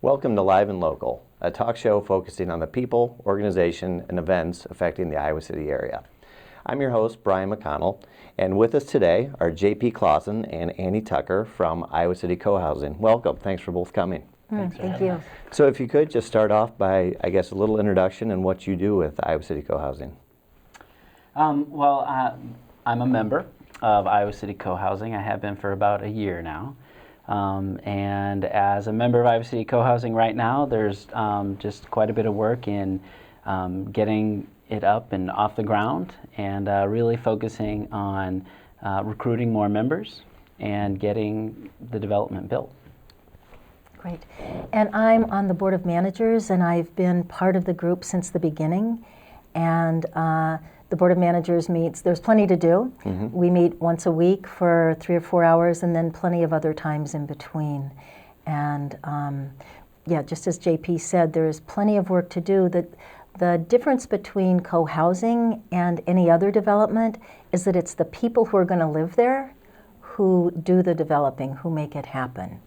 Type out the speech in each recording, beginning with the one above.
Welcome to Live and Local, a talk show focusing on the people, organization, and events affecting the Iowa City area. I'm your host, Brian McConnell, and with us today are JP Clausen and Annie Tucker from Iowa City Cohousing. Welcome. Thanks for both coming. Thank you. So if you could just start off by, I guess, a little introduction and what you do with Iowa City Cohousing. I'm a member of Iowa City Cohousing. I have been for about a year now. And as a member of Iowa City Cohousing right now, there's just quite a bit of work in getting it up and off the ground and really focusing on recruiting more members and getting the development built. Great. And I'm on the Board of Managers, and I've been part of the group since the beginning. And the Board of Managers meets, there's plenty to do. Mm-hmm. We meet once a week for 3 or 4 hours, and then plenty of other times in between. And just as JP said, there's plenty of work to do. The difference between co-housing and any other development is that it's the people who are going to live there who do the developing, who make it happen.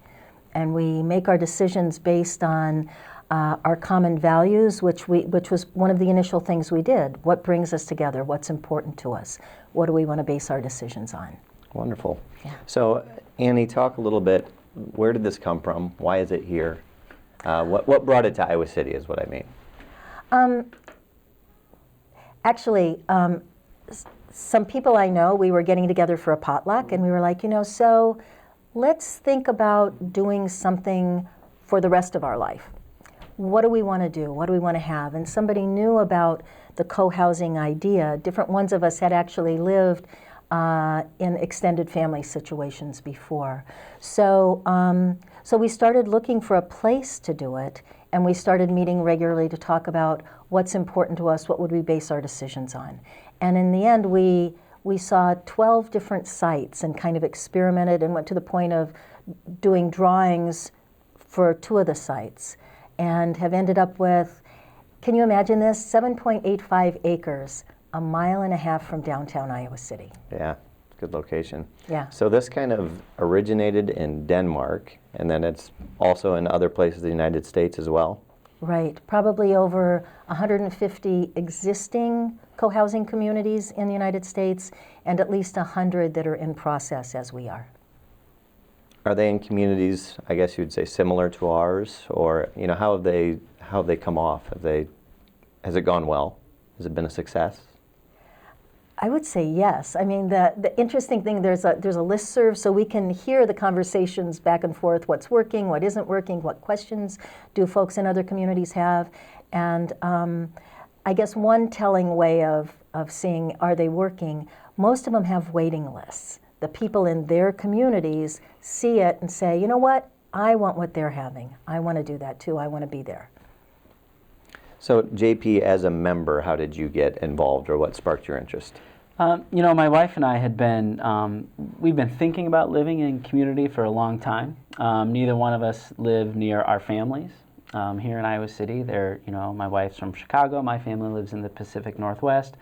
And we make our decisions based on our common values, which was one of the initial things we did. What brings us together? What's important to us? What do we want to base our decisions on? Wonderful. Yeah. So, Annie, talk a little bit. Where did this come from? Why is it here? What brought it to Iowa City is what I mean. Some people I know, we were getting together for a potluck, and we were like, so let's think about doing something for the rest of our life. What do we want to do? What do we want to have? And somebody knew about the co-housing idea. Different ones of us had actually lived in extended family situations before. So we started looking for a place to do it, and we started meeting regularly to talk about what's important to us, what would we base our decisions on. And in the end, we saw 12 different sites and kind of experimented and went to the point of doing drawings for 2 of the sites, and have ended up with, can you imagine this? 7.85 acres, 1.5 miles from downtown Iowa City. Yeah, good location. Yeah. So this kind of originated in Denmark, and then it's also in other places in the United States as well? Right, probably over 150 existing co-housing communities in the United States, and at least 100 that are in process as we are. Are they in communities, I guess you'd say, similar to ours, or how have they come off? Has it gone well? Has it been a success? I would say yes. I mean, the interesting thing, there's a listserv, so we can hear the conversations back and forth, what's working, what isn't working, what questions do folks in other communities have. And I guess one telling way of seeing, are they working, most of them have waiting lists. The people in their communities see it and say, you know what, I want what they're having. I want to do that too. I want to be there. So JP, as a member, how did you get involved, or what sparked your interest? My wife and I had we've been thinking about living in community for a long time. Neither one of us live near our families here in Iowa City. My wife's from Chicago. My family lives in the Pacific Northwest.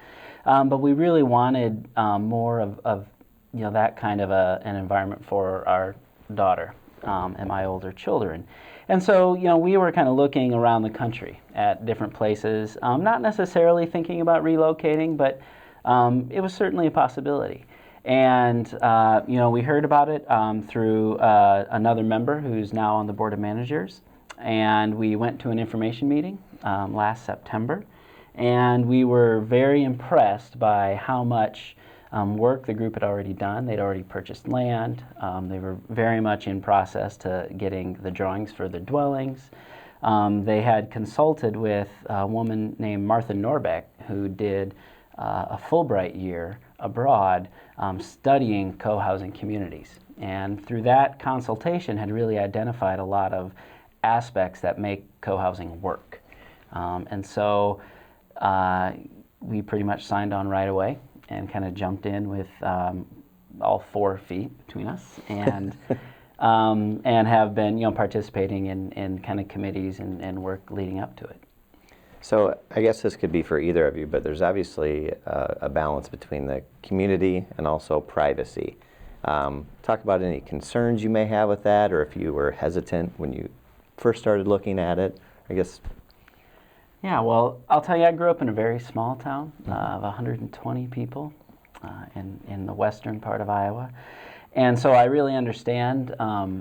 But we really wanted more of that kind of an environment for our daughter and my older children. And so, we were kind of looking around the country at different places, not necessarily thinking about relocating, but it was certainly a possibility. And, we heard about it through another member who's now on the Board of Managers. And we went to an information meeting last September. And we were very impressed by how much work the group had already done. They'd already purchased land. They were very much in process to getting the drawings for the dwellings. They had consulted with a woman named Martha Norbeck, who did a Fulbright year abroad studying co-housing communities. And through that consultation had really identified a lot of aspects that make co-housing work. And so we pretty much signed on right away and kind of jumped in with all 4 feet between us, and have been participating in kind of committees and work leading up to it. So I guess this could be for either of you, but there's obviously a balance between the community and also privacy. Talk about any concerns you may have with that, or if you were hesitant when you first started looking at it? I guess. Yeah, well, I'll tell you, I grew up in a very small town of 120 people in the western part of Iowa. And so I really understand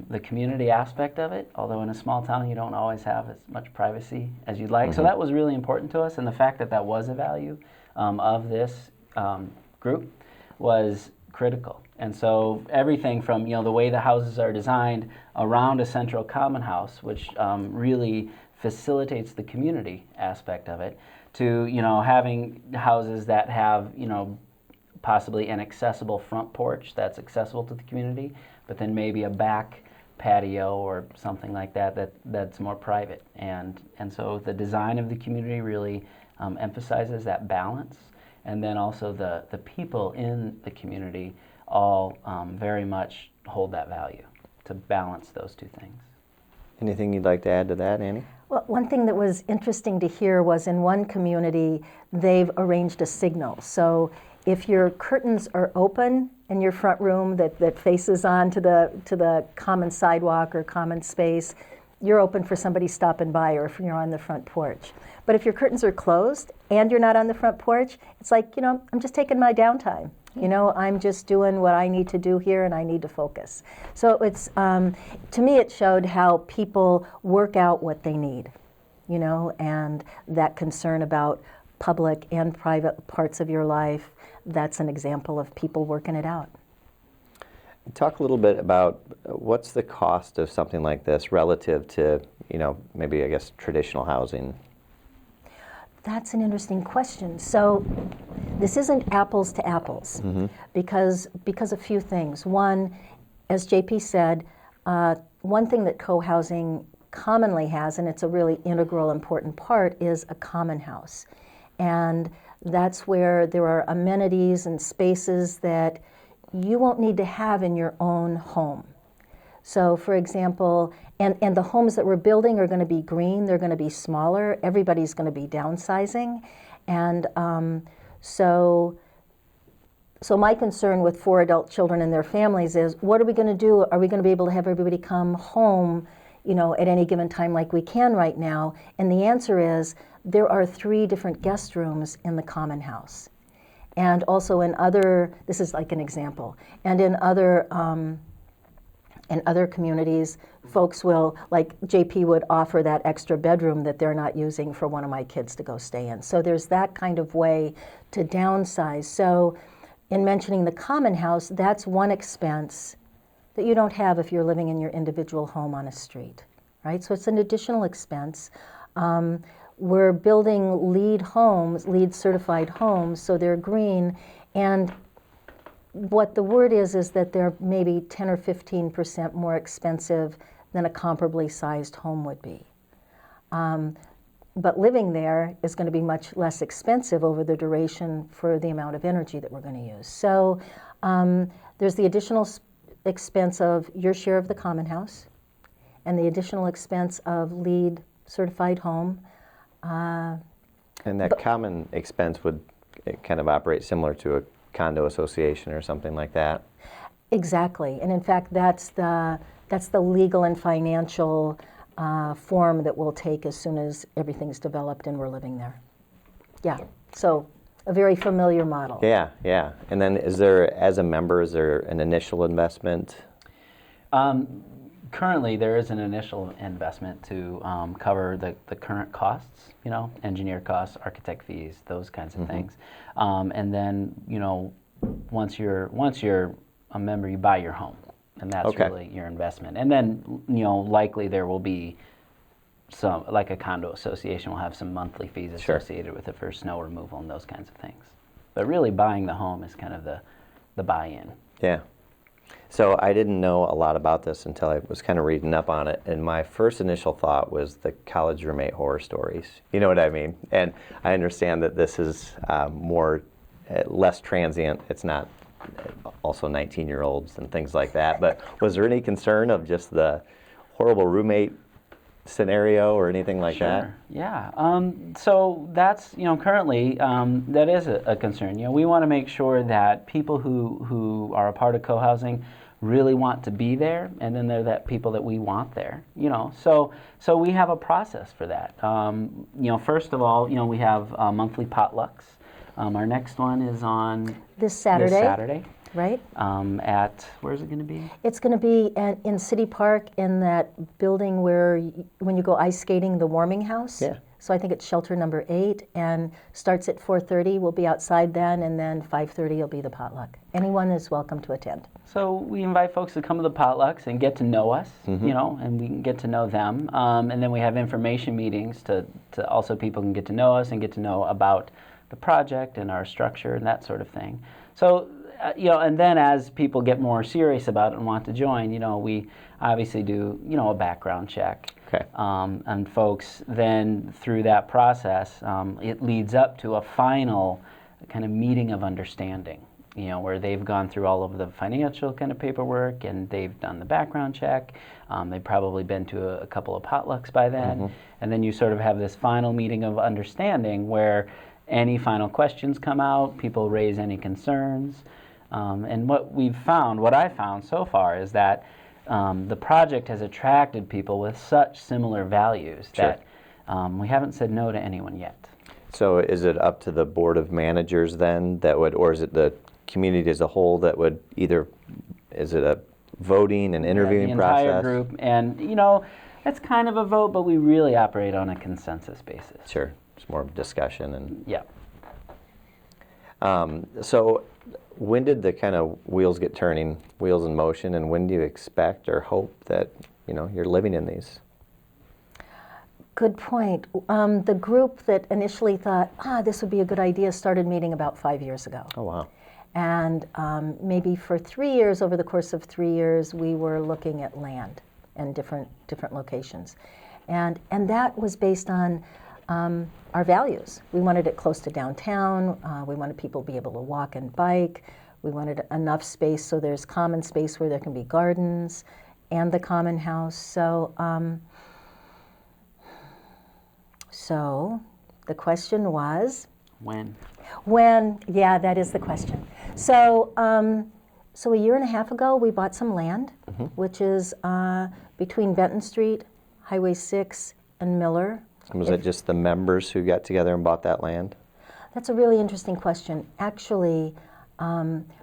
the community aspect of it, although in a small town you don't always have as much privacy as you'd like. So that was really important to us, and the fact that that was a value of this group was critical. And so everything from the way the houses are designed around a central common house, which really facilitates the community aspect of it, to having houses that have possibly an accessible front porch that's accessible to the community, but then maybe a back patio or something like that's more private. And so the design of the community really emphasizes that balance, and then also the people in the community all very much hold that value to balance those two things. Anything you'd like to add to that, Annie? Well, one thing that was interesting to hear was in one community, they've arranged a signal. So if your curtains are open in your front room that faces on to the common sidewalk or common space, you're open for somebody stopping by, or if you're on the front porch. But if your curtains are closed and you're not on the front porch, it's like, I'm just taking my downtime. I'm just doing what I need to do here, and I need to focus. So it's, to me, it showed how people work out what they need, and that concern about public and private parts of your life. That's an example of people working it out. Talk a little bit about what's the cost of something like this relative to, maybe I guess traditional housing. That's an interesting question. So this isn't apples to apples, because a few things. One, as JP said, one thing that co-housing commonly has, and it's a really integral, important part, is a common house. And that's where there are amenities and spaces that you won't need to have in your own home. So for example, and the homes that we're building are going to be green, they're going to be smaller, everybody's going to be downsizing. And so my concern with 4 adult children and their families is, what are we going to do? Are we going to be able to have everybody come home, at any given time like we can right now? And the answer is, there are 3 different guest rooms in the common house. And also this is like an example, and in other communities, folks will, like JP would offer that extra bedroom that they're not using for one of my kids to go stay in. So there's that kind of way to downsize. So in mentioning the common house, that's one expense that you don't have if you're living in your individual home on a street, right? So it's an additional expense. We're building LEED certified homes, so they're green, and what the word is that they're maybe 10 or 15% more expensive than a comparably sized home would be. But living there is going to be much less expensive over the duration for the amount of energy that we're going to use. So there's the additional expense of your share of the common house, and the additional expense of LEED certified home. And that common expense would kind of operate similar to a condo association or something like that. Exactly, and in fact, that's the legal and financial form that we'll take as soon as everything's developed and we're living there. Yeah, so a very familiar model. Yeah. And then is there an initial investment? Currently, there is an initial investment to cover the current costs, engineer costs, architect fees, those kinds of things. And then, once you're a member, you buy your home, and that's really your investment. And then, likely there will be some, like a condo association will have some monthly fees associated with it for snow removal and those kinds of things. But really, buying the home is kind of the buy-in. Yeah. So I didn't know a lot about this until I was kind of reading up on it, and my first initial thought was the college roommate horror stories. You know what I mean? And I understand that this is less transient. It's not also 19-year-olds and things like that. But was there any concern of just the horrible roommate scenario or anything like that? Yeah. So that's, currently, that is a concern. We want to make sure that people who are a part of co-housing really want to be there, and then there are that people that we want there. So we have a process for that. First of all, we have monthly potlucks. Our next one is on This Saturday. Right? At, where's it going to be? It's going to be in City Park in that building where when you go ice skating, the warming house. Yeah. So I think it's shelter number 8 and starts at 4:30. We'll be outside then, and then 5:30 will be the potluck. Anyone is welcome to attend. So we invite folks to come to the potlucks and get to know us, and we can get to know them. And then we have information meetings to also people can get to know us and get to know about the project and our structure and that sort of thing. So, and then as people get more serious about it and want to join, we obviously do, a background check. Okay. And folks then through that process, it leads up to a final kind of meeting of understanding, where they've gone through all of the financial kind of paperwork and they've done the background check. They've probably been to a couple of potlucks by then. And then you sort of have this final meeting of understanding where any final questions come out, people raise any concerns. And what I found so far is that the project has attracted people with such similar values that we haven't said no to anyone yet. So is it up to the board of managers then or is it the community as a whole that would is it a voting and interviewing process? The entire group, and it's kind of a vote, but we really operate on a consensus basis. Sure, it's more of a discussion and. Yeah. So when did the kind of wheels in motion, and when do you expect or hope that you're living in these? Good point. The group that initially thought, this would be a good idea started meeting about 5 years ago. Oh, wow. And maybe for 3 years, over the course of 3 years, we were looking at land and different locations. And that was based on our values. We wanted it close to downtown. We wanted people to be able to walk and bike. We wanted enough space so there's common space where there can be gardens and the common house. So the question was? When? Yeah, that is the question. So a year and a half ago, we bought some land, which is between Benton Street, Highway 6, and Miller. Was it just the members who got together and bought that land? That's a really interesting question. Actually,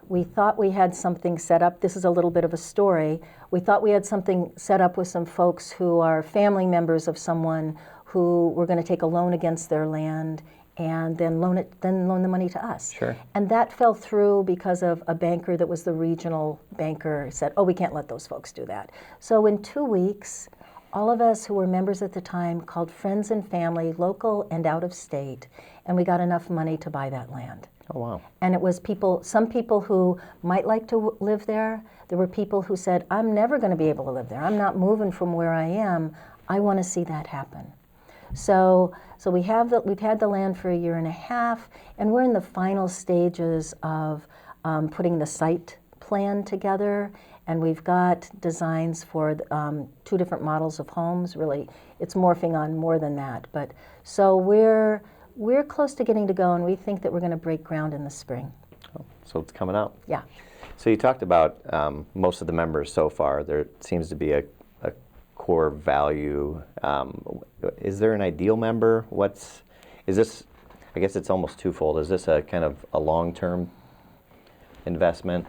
we thought we had something set up. This is a little bit of a story. We thought we had something set up with some folks who are family members of someone who were going to take a loan against their land and then loan the money to us. Sure. And that fell through because of a banker that was the regional banker said, we can't let those folks do that. So in 2 weeks, all of us who were members at the time called friends and family, local and out of state, and we got enough money to buy that land. Oh, wow. And it was some people who might like to live there. There were people who said, I'm never going to be able to live there. I'm not moving from where I am. I want to see that happen. So we've had the land for a year and a half, and we're in the final stages of putting the site plan together. And we've got designs for 2 different models of homes. Really, it's morphing on more than that. But so we're close to getting to go, and we think that we're going to break ground in the spring. Oh, so it's coming up. Yeah. So you talked about most of the members so far. There seems to be a core value. Is there an ideal member? Is this? I guess it's almost twofold. Is this a kind of a long-term investment?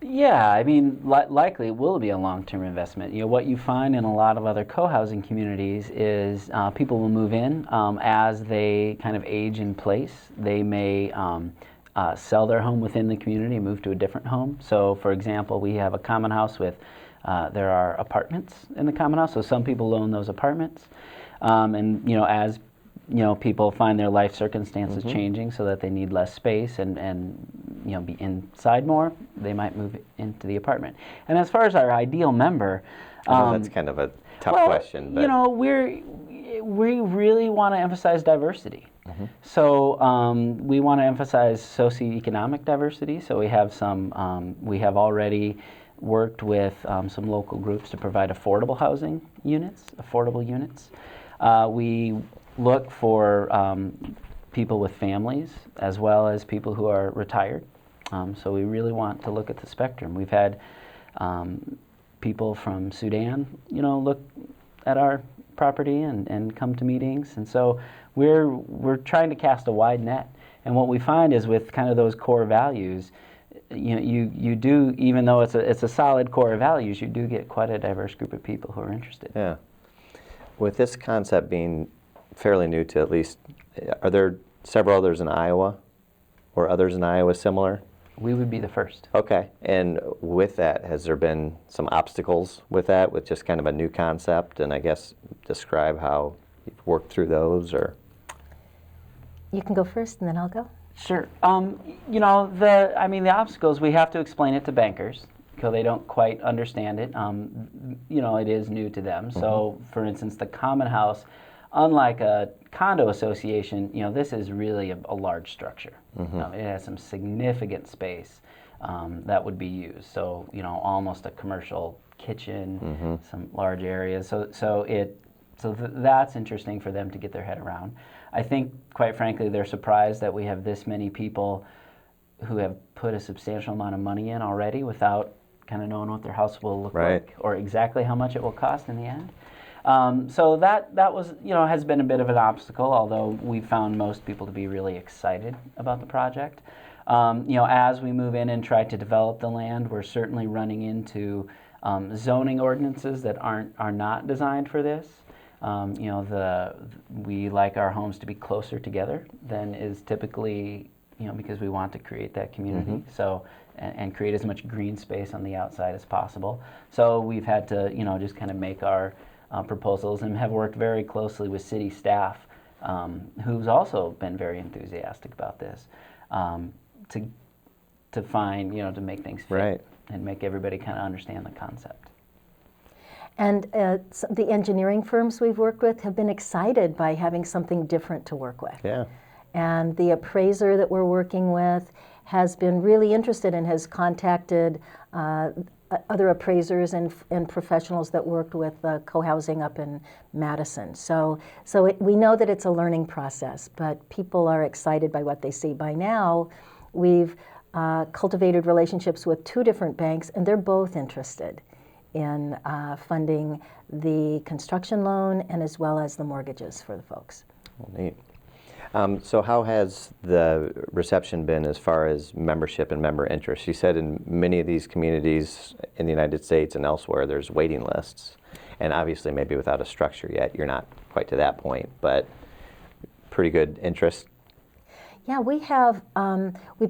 Yeah, I mean, likely it will be a long-term investment. What you find in a lot of other co-housing communities is people will move in as they kind of age in place. They may sell their home within the community and move to a different home. So, for example, we have a common house with, there are apartments in the common house, so some people own those apartments. And, as people find their life circumstances changing so that they need less space and be inside more, they might move into the apartment. And as far as our ideal member, I know that's kind of a tough question. But we really want to emphasize diversity. So we want to emphasize socioeconomic diversity. So we have we have already worked with some local groups to provide affordable housing units, We look for people with families as well as people who are retired. So we really want to look at the spectrum. We've had people from Sudan, look at our property and come to meetings, and so we're trying to cast a wide net. And what we find is with kind of those core values, you do, even though it's a solid core of values, you do get quite a diverse group of people who are interested. Yeah. With this concept being fairly new to at least, are there several others in Iowa, or others in Iowa similar? We would be the first. Okay. And with that, has there been some obstacles with that, with just kind of a new concept? And I guess describe how you've worked through those, or? You can go first, and then I'll go. Sure. The obstacles, we have to explain it to bankers because they don't quite understand it. It is new to them. Mm-hmm. So, for instance, the common house, unlike a condo association, this is really a large structure. Mm-hmm. It has some significant space that would be used. So, almost a commercial kitchen, mm-hmm. some large areas. So that's interesting for them to get their head around. I think, quite frankly, they're surprised that we have this many people who have put a substantial amount of money in already without kind of knowing what their house will look like or exactly how much it will cost in the end. So that was, has been a bit of an obstacle, although we found most people to be really excited about the project. As we move in and try to develop the land, we're certainly running into zoning ordinances that are not designed for this. We like our homes to be closer together than is typically, because we want to create that community. Mm-hmm. So, and create as much green space on the outside as possible. So we've had to, just kind of make our proposals, and have worked very closely with city staff, who's also been very enthusiastic about this, to find, to make things fit and make everybody kind of understand the concept. And the engineering firms we've worked with have been excited by having something different to work with. Yeah. And the appraiser that we're working with has been really interested and has contacted other appraisers and professionals that worked with cohousing up in Madison. So we know that it's a learning process, but people are excited by what they see. By now, we've cultivated relationships with 2 different banks, and they're both interested in funding the construction loan and as well as the mortgages for the folks. Well, neat. So how has the reception been as far as membership and member interest? You said in many of these communities in the United States and elsewhere, there's waiting lists. And obviously maybe without a structure yet, you're not quite to that point, but pretty good interest. Yeah, we've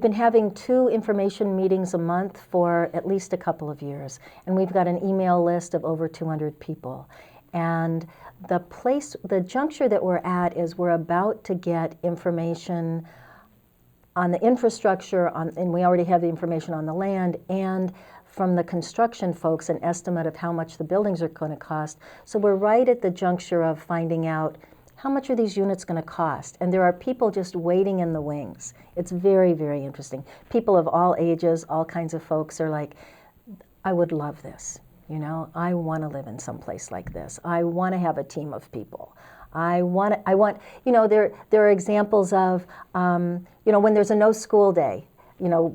been having 2 information meetings a month for at least a couple of years. And we've got an email list of over 200 people. And the juncture that we're at is we're about to get information on the infrastructure, and we already have the information on the land, and from the construction folks an estimate of how much the buildings are going to cost. So we're right at the juncture of finding out how much are these units going to cost? And there are people just waiting in the wings. It's very, very interesting. People of all ages, all kinds of folks are like, I would love this. I want to live in some place like this. I want to have a team of people. I want, there are examples of, when there's a no school day,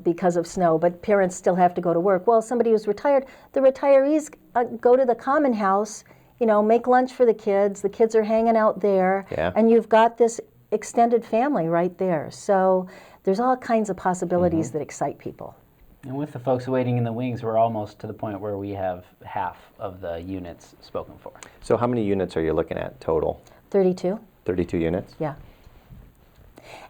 because of snow, but parents still have to go to work. Well, somebody who's retired, the retirees go to the common house, make lunch for the kids are hanging out there, and you've got this extended family right there. So there's all kinds of possibilities mm-hmm. that excite people. And with the folks waiting in the wings, we're almost to the point where we have half of the units spoken for. So how many units are you looking at total? 32. 32 units? Yeah.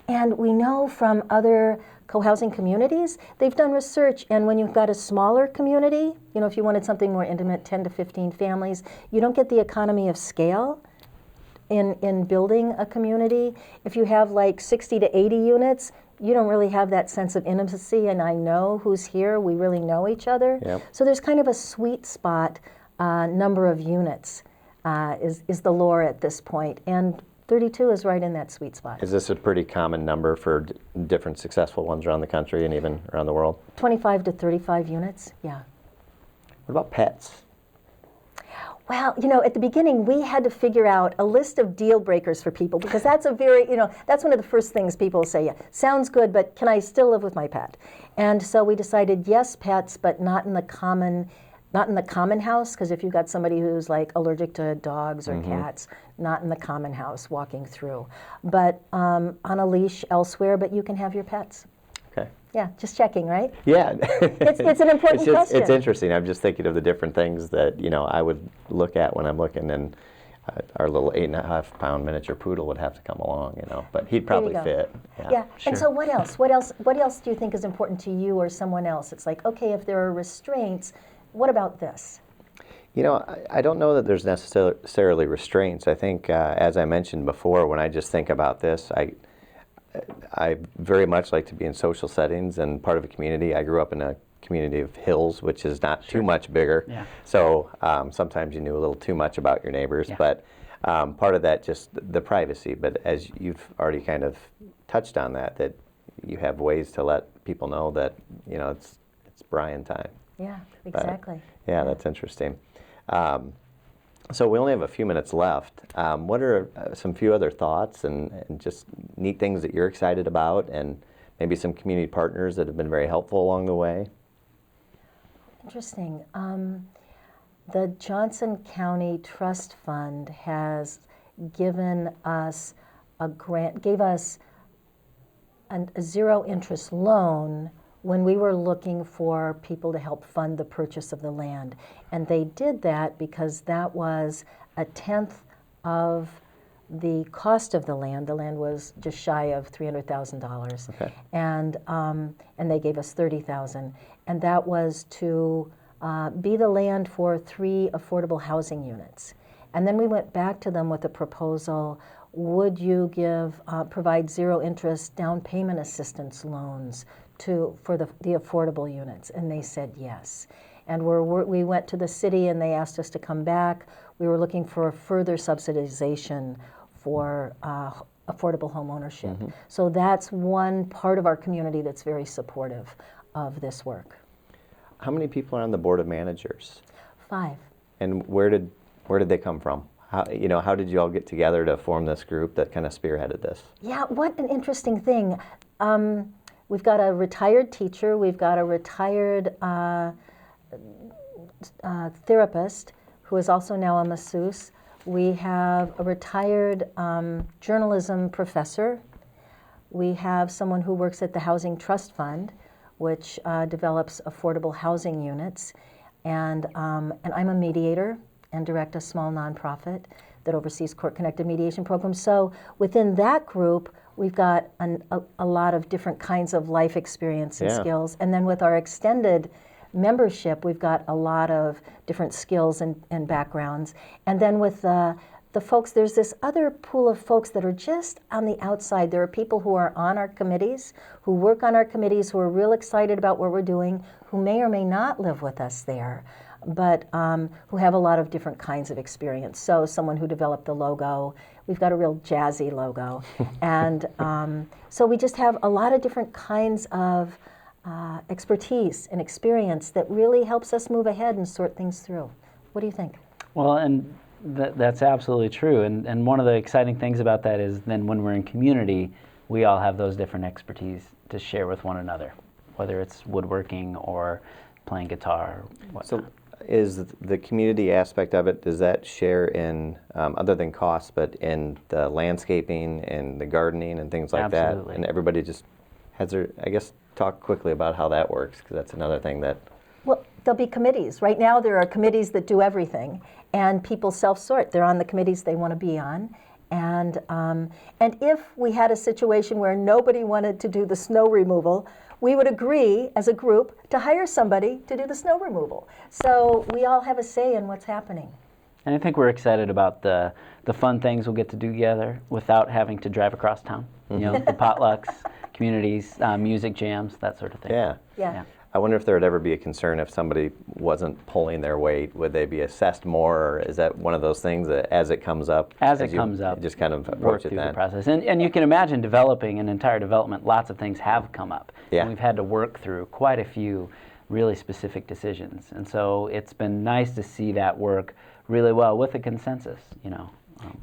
And we know from other cohousing communities, they've done research, and when you've got a smaller community, if you wanted something more intimate, 10 to 15 families, you don't get the economy of scale in building a community. If you have like 60 to 80 units, you don't really have that sense of intimacy, and I know who's here, we really know each other. Yep. So there's kind of a sweet spot number of units is the lore at this point, and 32 is right in that sweet spot. Is this a pretty common number for different successful ones around the country and even around the world? 25 to 35 units, yeah. What about pets? Well, at the beginning, we had to figure out a list of deal breakers for people because that's a very, that's one of the first things people say, yeah, sounds good, but can I still live with my pet? And so we decided, yes, pets, but not in the common house, because if you've got somebody who's like allergic to dogs or cats, not in the common house walking through, but on a leash elsewhere, but you can have your pets. Okay. Yeah, just checking, right? Yeah. It's an important question. It's interesting. I'm just thinking of the different things that, I would look at when I'm looking, and our little 8.5-pound miniature poodle would have to come along, but he'd probably fit. Yeah. Sure. And so what else? What else do you think is important to you or someone else? It's like, okay, if there are restraints, what about this? I don't know that there's necessarily restraints. I think, as I mentioned before, when I just think about this, I very much like to be in social settings and part of a community. I grew up in a community of hills, which is not too much bigger. Yeah. So sometimes you knew a little too much about your neighbors. Yeah. But part of that, just the privacy. But as you've already kind of touched on that you have ways to let people know that, it's Brian time. Yeah, exactly. But, yeah, that's interesting. So we only have a few minutes left. What are some few other thoughts and just neat things that you're excited about, and maybe some community partners that have been very helpful along the way? Interesting. The Johnson County Trust Fund has given us a grant, gave us a zero-interest loan when we were looking for people to help fund the purchase of the land. And they did that because that was 1/10 of the cost of the land. The land was just shy of $300,000. Okay. And they gave us $30,000. And that was to be the land for 3 affordable housing units. And then we went back to them with a proposal: would you provide zero-interest down payment assistance loans for the affordable units? And they said yes. And we went to the city and they asked us to come back. We were looking for a further subsidization for affordable home ownership. So that's one part of our community that's very supportive of this work. How many people are on the board of managers? 5. And where did they come from? How did you all get together to form this group that kind of spearheaded this? Yeah, what an interesting thing. We've got a retired teacher. We've got a retired therapist who is also now a masseuse. We have a retired journalism professor. We have someone who works at the Housing Trust Fund, which develops affordable housing units. And I'm a mediator and direct a small nonprofit that oversees court-connected mediation programs. So within that group, we've got a lot of different kinds of life experience and skills. And then with our extended membership, we've got a lot of different skills and backgrounds. And then with the folks, there's this other pool of folks that are just on the outside. There are people who are on our committees, who work on our committees, who are real excited about what we're doing, who may or may not live with us there, but who have a lot of different kinds of experience. So someone who developed the logo, we've got a real jazzy logo. And so we just have a lot of different kinds of expertise and experience that really helps us move ahead and sort things through. What do you think? Well, and that's absolutely true. And one of the exciting things about that is then when we're in community, we all have those different expertise to share with one another, whether it's woodworking or playing guitar or whatnot. So is the community aspect of it, does that share in, other than costs, but in the landscaping and the gardening and things like Absolutely. that? And everybody just has their, I guess, talk quickly about how that works, because that's another thing that... Well, there'll be committees. Right now there are committees that do everything, and people self-sort. They're on the committees they want to be on. And if we had a situation where nobody wanted to do the snow removal, we would agree as a group to hire somebody to do the snow removal. So we all have a say in what's happening. And I think we're excited about the fun things we'll get to do together without having to drive across town. You know, the potlucks, communities, music jams, that sort of thing. Yeah. I wonder if there would ever be a concern if somebody wasn't pulling their weight. Would they be assessed more, or is that one of those things that as it comes up, just kind of work approach it through then? the process? And you can imagine developing an entire development, lots of things have come up. Yeah. And we've had to work through quite a few really specific decisions. And so it's been nice to see that work really well with a consensus,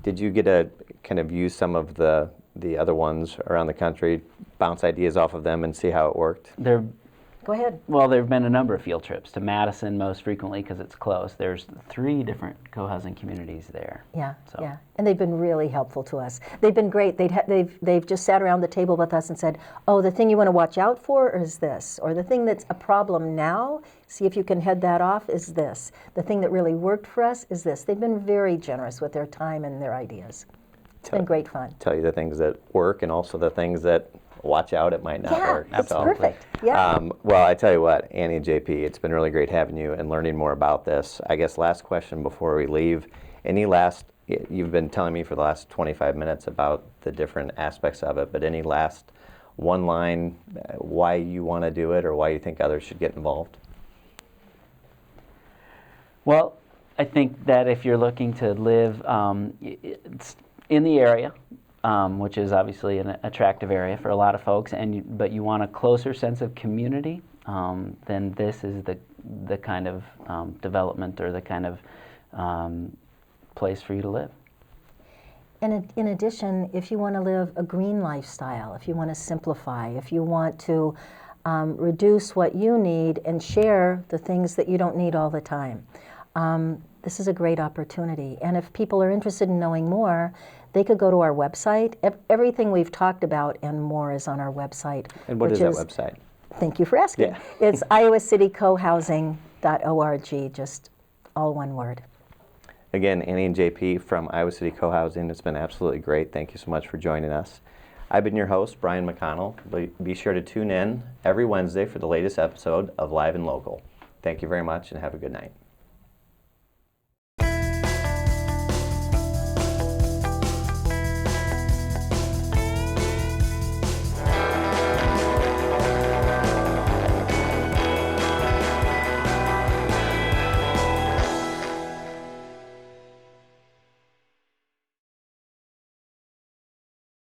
Did you get to kind of use some of the other ones around the country, bounce ideas off of them and see how it worked? Go ahead. Well, there have been a number of field trips to Madison most frequently because it's close. There's 3 different co-housing communities there. Yeah, So- yeah, and they've been really helpful to us. They've been great. They've just sat around the table with us and said, "Oh, the thing you want to watch out for is this, or the thing that's a problem now. See if you can head that off. Is this the thing that really worked for us? Is this?" They've been very generous with their time and their ideas. It's been great fun. Tell you the things that work and also the things that watch out it might not Yeah, work. it's So, perfect. Yeah. well, I tell you what, Annie and JP, it's been really great having you and learning more about this. I guess last question before we leave, you've been telling me for the last 25 minutes about the different aspects of it, but any last one line why you want to do it or why you think others should get involved? Well, I think that if you're looking to live it's in the area, which is obviously an attractive area for a lot of folks, but you want a closer sense of community, then this is the kind of development or the kind of place for you to live. And in addition, if you want to live a green lifestyle, if you want to simplify, if you want to reduce what you need and share the things that you don't need all the time, this is a great opportunity. And if people are interested in knowing more, they could go to our website. Everything we've talked about and more is on our website. And what is that website? Thank you for asking. Yeah. It's iowacity.cohousing.org, just all one word. Again, Annie and JP from Iowa City Cohousing, it's been absolutely great. Thank you so much for joining us. I've been your host, Brian McConnell. Be sure to tune in every Wednesday for the latest episode of Live and Local. Thank you very much and have a good night.